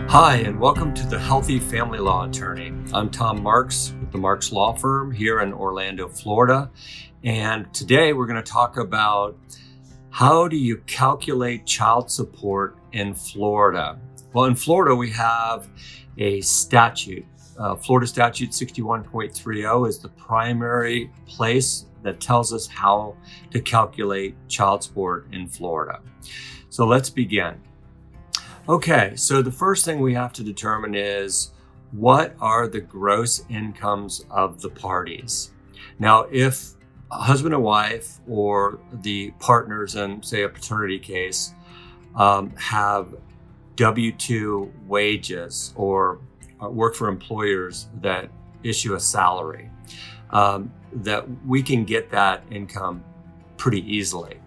Hi, and welcome to the Healthy Family Law Attorney. I'm Tom Marks with the Marks Law Firm here in Orlando, Florida. And today we're going to talk about how do you calculate child support in Florida? Well, in Florida, we have a statute. Florida Statute 61.30 is the primary place that tells us how to calculate child support in Florida. So let's begin. Okay, so the first thing we have to determine is what are the gross incomes of the parties? Now, if a husband and wife or the partners in, say, a paternity case have W-2 wages or work for employers that issue a salary, that we can get that income pretty easily.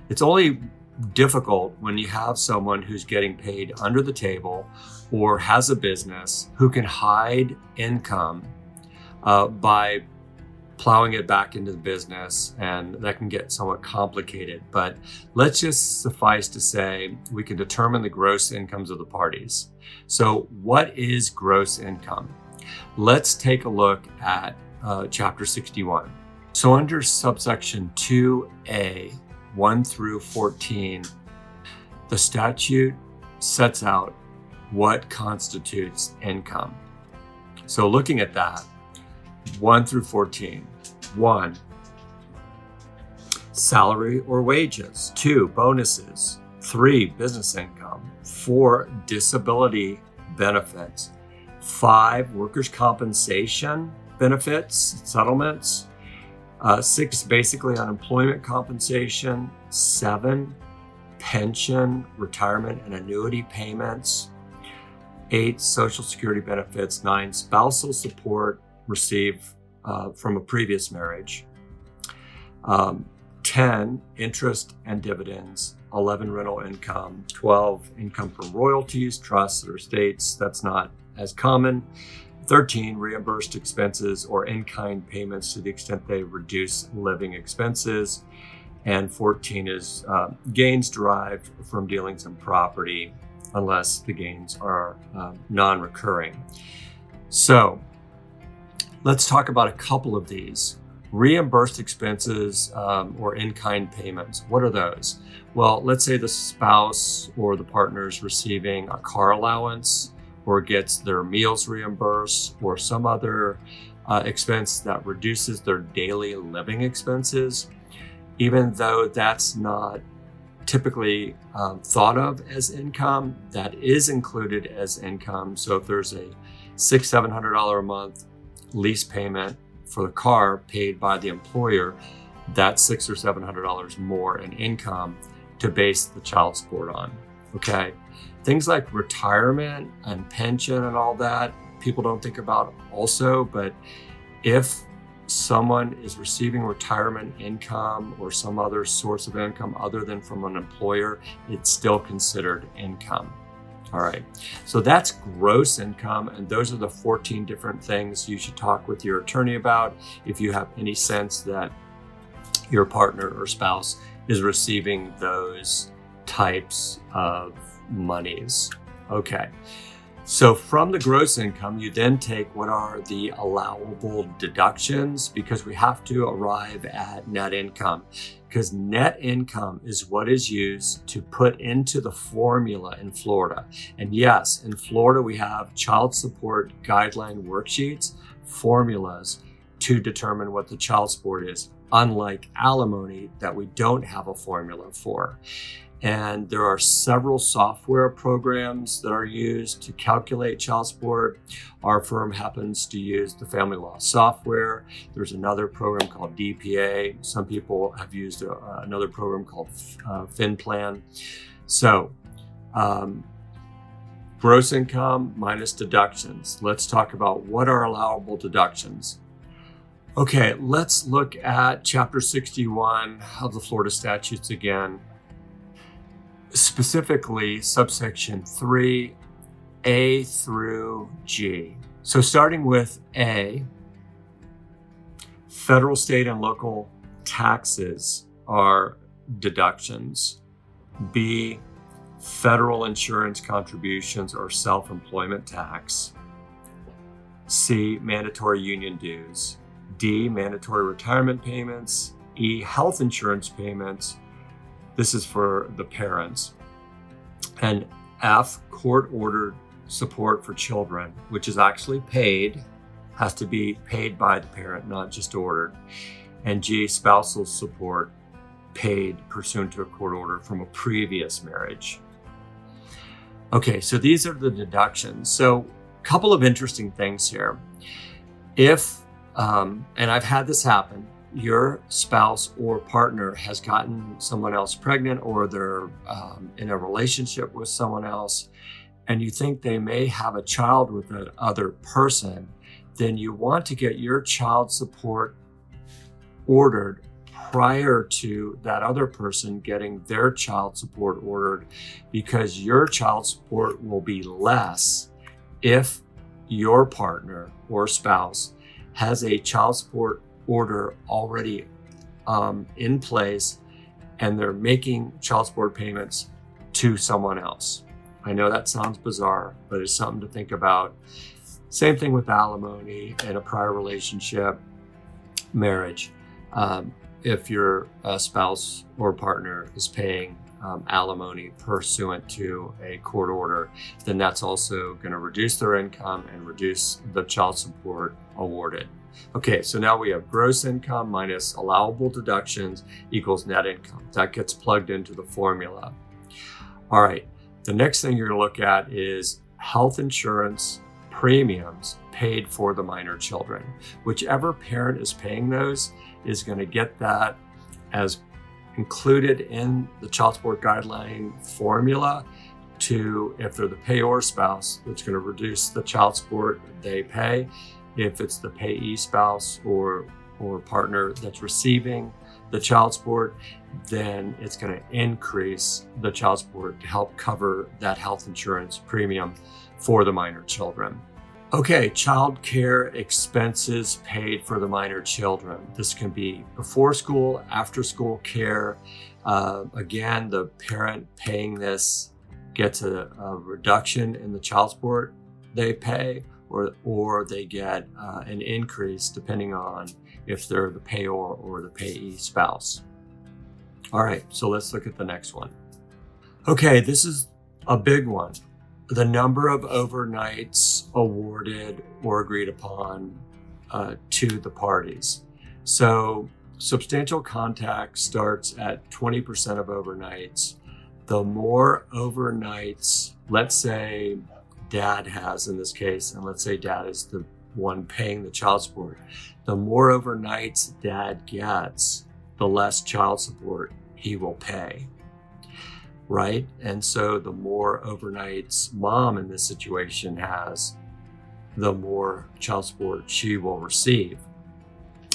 It's only difficult when you have someone who's getting paid under the table or has a business who can hide income by plowing it back into the business, and that can get somewhat complicated. But let's just suffice to say we can determine the gross incomes of the parties. So what is gross income? Let's take a look at Chapter 61. So under subsection 2A, 1 through 14, the statute sets out what constitutes income. So looking at that, 1 through 14. 1, salary or wages. 2, bonuses. 3, business income. 4, disability benefits. 5, workers' compensation benefits, settlements. 6, basically unemployment compensation. 7, pension, retirement, and annuity payments. 8, social security benefits. 9, spousal support received from a previous marriage. 10, interest and dividends. 11, rental income. 12, income from royalties, trusts, or estates. That's not as common. 13, reimbursed expenses or in-kind payments to the extent they reduce living expenses. And 14 is gains derived from dealings in property, unless the gains are non-recurring. So let's talk about a couple of these. Reimbursed expenses or in-kind payments. What are those? Well, let's say the spouse or the partner is receiving a car allowance, or gets their meals reimbursed, or some other expense that reduces their daily living expenses. Even though that's not typically thought of as income, that is included as income. So if there's a $600-700 a month lease payment for the car paid by the employer, that's $600 or $700 more in income to base the child support on. Okay. Things like retirement and pension and all that, people don't think about also, but if someone is receiving retirement income or some other source of income other than from an employer, it's still considered income. All right, so that's gross income, and those are the 14 different things you should talk with your attorney about if you have any sense that your partner or spouse is receiving those types of monies. Okay, so from the gross income, you then take what are the allowable deductions, because we have to arrive at net income, because net income is what is used to put into the formula in Florida. And yes, in Florida, we have child support guideline worksheets, formulas to determine what the child support is, unlike alimony that we don't have a formula for. And there are several software programs that are used to calculate child support. Our firm happens to use the family law software. There's another program called DPA. Some people have used another program called FinPlan. So gross income minus deductions. Let's talk about what are allowable deductions. Okay, let's look at Chapter 61 of the Florida statutes again. Specifically subsection 3, A through G. So starting with A, federal, state, and local taxes are deductions. B, federal insurance contributions or self-employment tax. C, mandatory union dues. D, mandatory retirement payments. E, health insurance payments. This is for the parents. And F, court-ordered support for children, which is actually paid, has to be paid by the parent, not just ordered. And G, spousal support paid pursuant to a court order from a previous marriage. Okay, so these are the deductions. So a couple of interesting things here. If, and I've had this happen, your spouse or partner has gotten someone else pregnant, or they're in a relationship with someone else, and you think they may have a child with that other person, then you want to get your child support ordered prior to that other person getting their child support ordered, because your child support will be less if your partner or spouse has a child support order already in place and they're making child support payments to someone else. I know that sounds bizarre, but it's something to think about. Same thing with alimony in a prior relationship, marriage. If your spouse or partner is paying alimony pursuant to a court order, then that's also going to reduce their income and reduce the child support awarded. Okay, so now we have gross income minus allowable deductions equals net income. That gets plugged into the formula. All right, the next thing you're going to look at is health insurance premiums paid for the minor children. Whichever parent is paying those is going to get that as included in the child support guideline formula to, if they're the payor spouse, it's going to reduce the child support they pay. If it's the payee spouse or partner that's receiving the child support, then it's going to increase the child support to help cover that health insurance premium for the minor children. Okay, child care expenses paid for the minor children. This can be before school, after school care. Again, the parent paying this gets a reduction in the child support they pay, or they get an increase depending on if they're the payor or the payee spouse. All right, so let's look at the next one. Okay, this is a big one. The number of overnights awarded or agreed upon to the parties. So substantial contact starts at 20% of overnights. The more overnights, let's say dad has in this case, and let's say dad is the one paying the child support, the more overnights dad gets, the less child support he will pay. Right? And so the more overnights mom in this situation has, the more child support she will receive.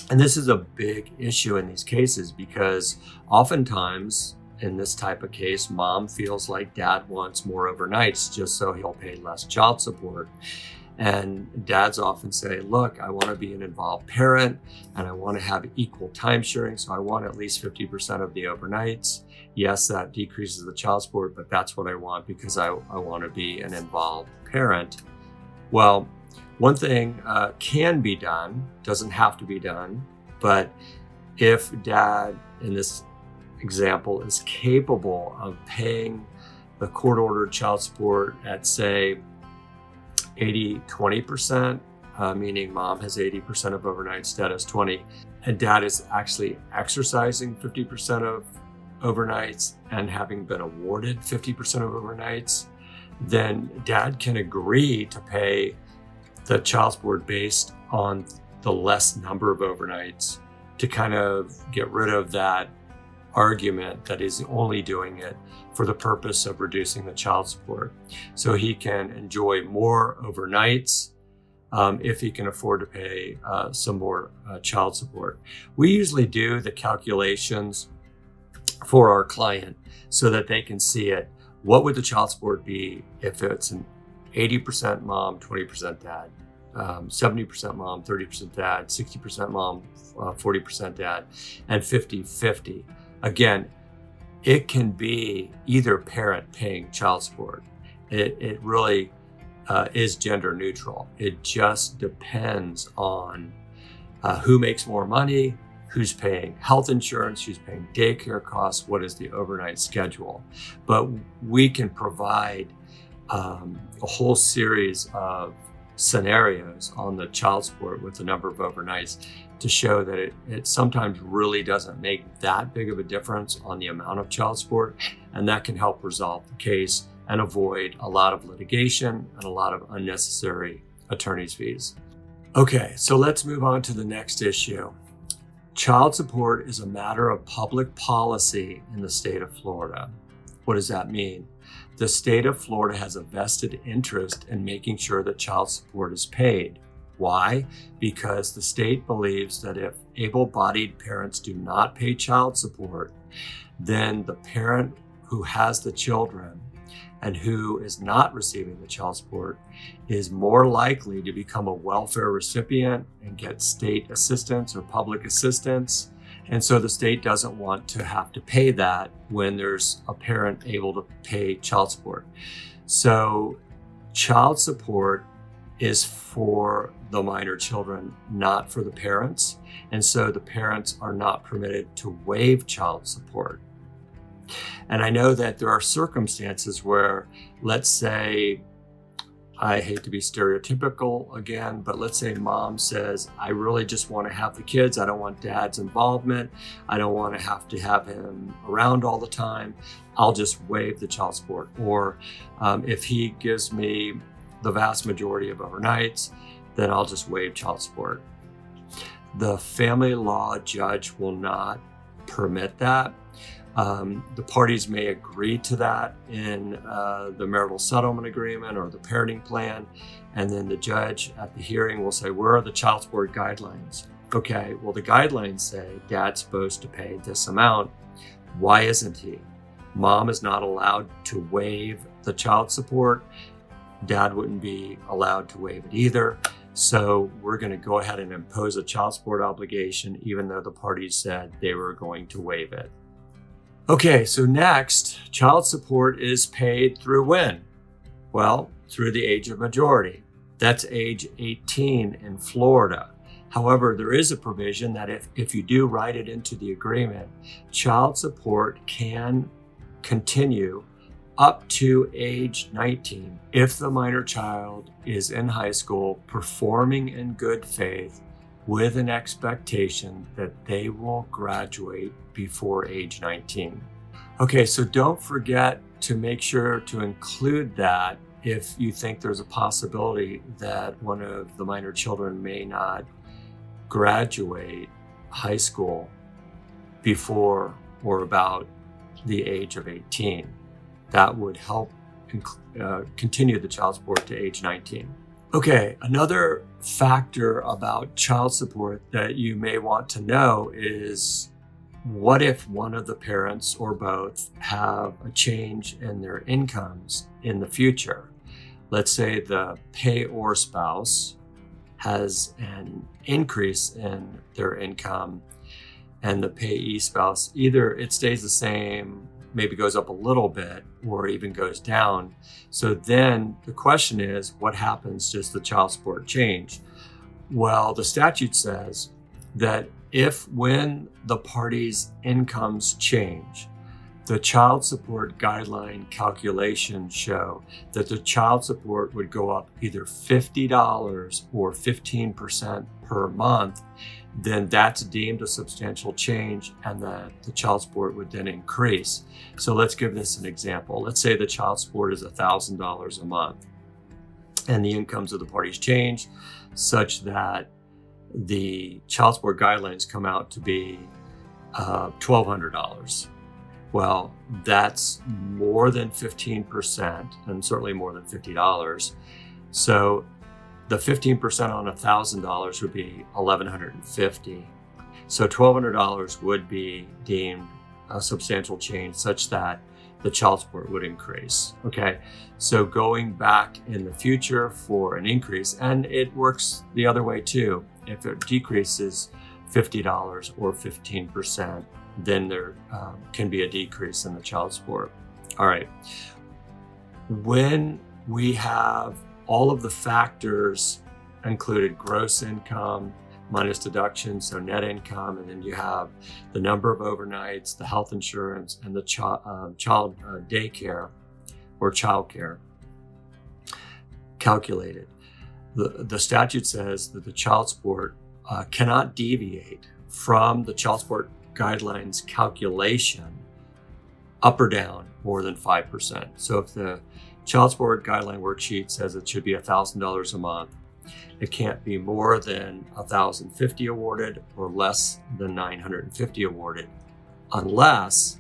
And this is a big issue in these cases because oftentimes in this type of case, mom feels like dad wants more overnights just so he'll pay less child support. And dads often say, look, I want to be an involved parent and I want to have equal time sharing. So I want at least 50% of the overnights. Yes, that decreases the child support, but that's what I want because I want to be an involved parent. Well, one thing can be done, doesn't have to be done, but if dad in this example is capable of paying the court-ordered child support at, say, 80-20%, meaning mom has 80% of overnights, dad has 20, and dad is actually exercising 50% of overnights and having been awarded 50% of overnights, then dad can agree to pay the child support based on the less number of overnights to kind of get rid of that argument that he's only doing it for the purpose of reducing the child support. So he can enjoy more overnights if he can afford to pay some more child support. We usually do the calculations for our client so that they can see it. What would the child support be if it's an 80% mom, 20% dad, 70% mom, 30% dad, 60% mom, 40% dad, and 50-50. Again, it can be either parent paying child support. It really is gender neutral. It just depends on who makes more money, who's paying health insurance, who's paying daycare costs, what is the overnight schedule. But we can provide a whole series of scenarios on the child support with the number of overnights to show that it sometimes really doesn't make that big of a difference on the amount of child support, and that can help resolve the case and avoid a lot of litigation and a lot of unnecessary attorney's fees. Okay, so let's move on to the next issue. Child support is a matter of public policy in the state of Florida. What does that mean? The state of Florida has a vested interest in making sure that child support is paid. Why? Because the state believes that if able-bodied parents do not pay child support, then the parent who has the children and who is not receiving the child support is more likely to become a welfare recipient and get state assistance or public assistance. And so the state doesn't want to have to pay that when there's a parent able to pay child support. So child support is for the minor children, not for the parents. And so the parents are not permitted to waive child support. And I know that there are circumstances where, let's say, I hate to be stereotypical again, but let's say mom says, I really just want to have the kids. I don't want dad's involvement. I don't want to have him around all the time. I'll just waive the child support. Or if he gives me the vast majority of overnights, then I'll just waive child support. The family law judge will not permit that. The parties may agree to that in the marital settlement agreement or the parenting plan, and then the judge at the hearing will say, where are the child support guidelines? Okay, well, the guidelines say dad's supposed to pay this amount. Why isn't he? Mom is not allowed to waive the child support. Dad wouldn't be allowed to waive it either. So we're going to go ahead and impose a child support obligation, even though the parties said they were going to waive it. Okay, so next, child support is paid through when? Well, through the age of majority. That's age 18 in Florida. However, there is a provision that if you do write it into the agreement, child support can continue up to age 19 if the minor child is in high school performing in good faith with an expectation that they will graduate before age 19. Okay, so don't forget to make sure to include that if you think there's a possibility that one of the minor children may not graduate high school before or about the age of 18. That would help continue the child support to age 19. Okay, another factor about child support that you may want to know is, what if one of the parents or both have a change in their incomes in the future? Let's say the payor spouse has an increase in their income and the payee spouse, either it stays the same, maybe goes up a little bit, or even goes down. So then the question is, what happens? Does the child support change? Well, the statute says that if when the parties' incomes change, the child support guideline calculations show that the child support would go up either $50 or 15% per month, then that's deemed a substantial change and that the child support would then increase. So let's give this an example. Let's say the child support is $1,000 a month and the incomes of the parties change such that the child support guidelines come out to be $1,200. Well, that's more than 15% and certainly more than $50. So the 15% on $1,000 would be $1,150. So $1,200 would be deemed a substantial change such that the child support would increase. Okay, so going back in the future for an increase, and it works the other way too. If it decreases $50 or 15%, then there can be a decrease in the child support. All right. When we have all of the factors included, gross income minus deductions, so net income, and then you have the number of overnights, the health insurance, and the child daycare or child care calculated. The statute says that the child support cannot deviate from the child support guidelines calculation up or down more than 5%. So if the child support guideline worksheet says it should be $1,000 a month, it can't be more than $1,050 awarded or less than $950 awarded, unless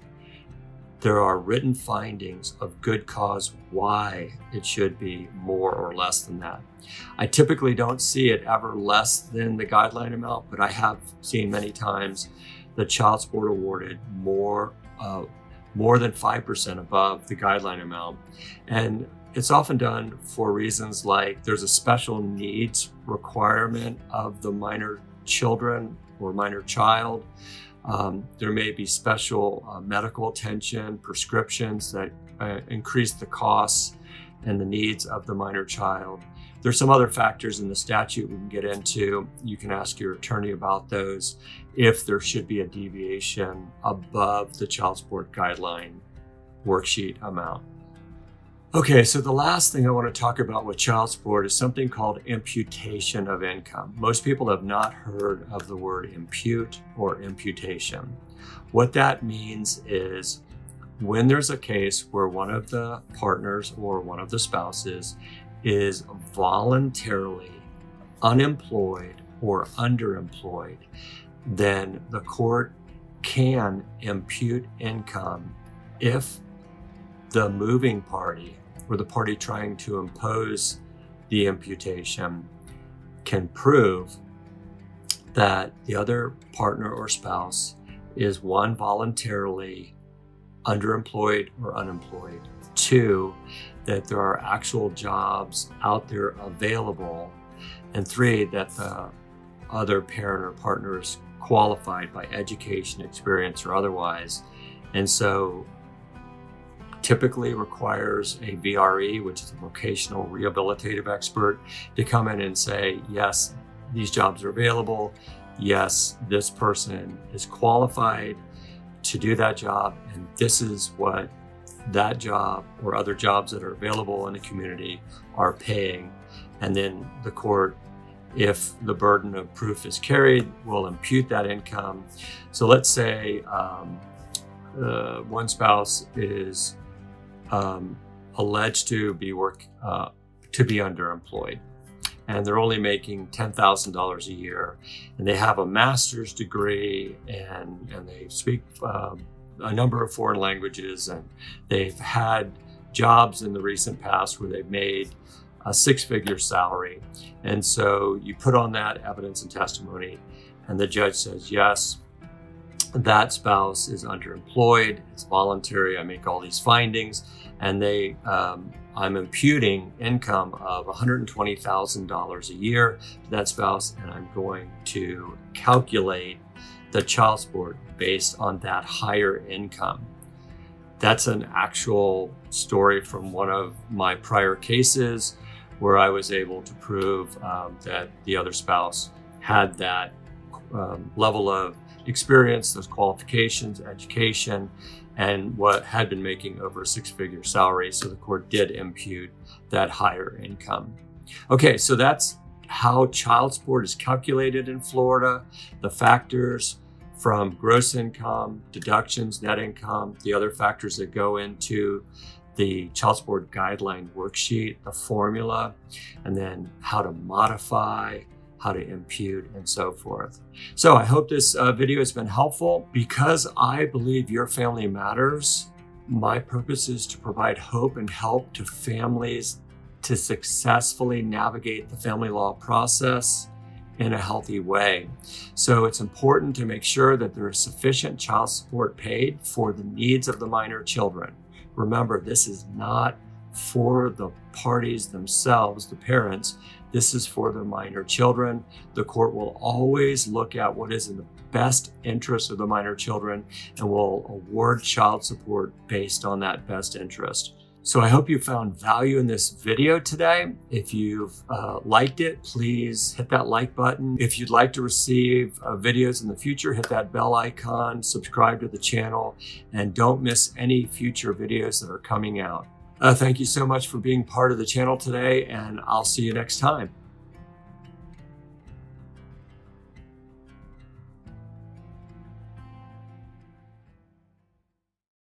there are written findings of good cause why it should be more or less than that. I typically don't see it ever less than the guideline amount, but I have seen many times the child support awarded more than 5% above the guideline amount. And it's often done for reasons like there's a special needs requirement of the minor children or minor child. There may be special medical attention, prescriptions that increase the costs and the needs of the minor child. There's some other factors in the statute we can get into. You can ask your attorney about those if there should be a deviation above the child support guideline worksheet amount. Okay, so the last thing I want to talk about with child support is something called imputation of income. Most people have not heard of the word impute or imputation. What that means is when there's a case where one of the partners or one of the spouses is voluntarily unemployed or underemployed, then the court can impute income if the moving party or the party trying to impose the imputation can prove that the other partner or spouse is, one, voluntarily underemployed or unemployed, two, that there are actual jobs out there available, and three, that the other parent or partner is qualified by education, experience, or otherwise. And so typically requires a VRE, which is a vocational rehabilitative expert, to come in and say, yes, these jobs are available. Yes, this person is qualified to do that job. And this is what that job or other jobs that are available in the community are paying. And then the court, if the burden of proof is carried, will impute that income. So let's say one spouse is alleged to be underemployed, and they're only making $10,000 a year, and they have a master's degree, and they speak a number of foreign languages, and they've had jobs in the recent past where they've made a six-figure salary. And so you put on that evidence and testimony, and the judge says, yes, that spouse is underemployed, it's voluntary, I make all these findings, and I'm imputing income of $120,000 a year to that spouse, and I'm going to calculate the child support based on that higher income. That's an actual story from one of my prior cases where I was able to prove that the other spouse had that level of experience, those qualifications, education, and what had been making over a six-figure salary. So the court did impute that higher income. Okay, so that's how child support is calculated in Florida, the factors from gross income, deductions, net income, the other factors that go into the child support guideline worksheet, the formula, and then how to modify, how to impute, and so forth. So I hope this video has been helpful. Because I believe your family matters, my purpose is to provide hope and help to families to successfully navigate the family law process in a healthy way. So it's important to make sure that there is sufficient child support paid for the needs of the minor children. Remember, this is not for the parties themselves, the parents. This is for the minor children. The court will always look at what is in the best interest of the minor children and will award child support based on that best interest. So I hope you found value in this video today. If you've liked it, please hit that like button. If you'd like to receive videos in the future, hit that bell icon, subscribe to the channel, and don't miss any future videos that are coming out. Thank you so much for being part of the channel today, and I'll see you next time.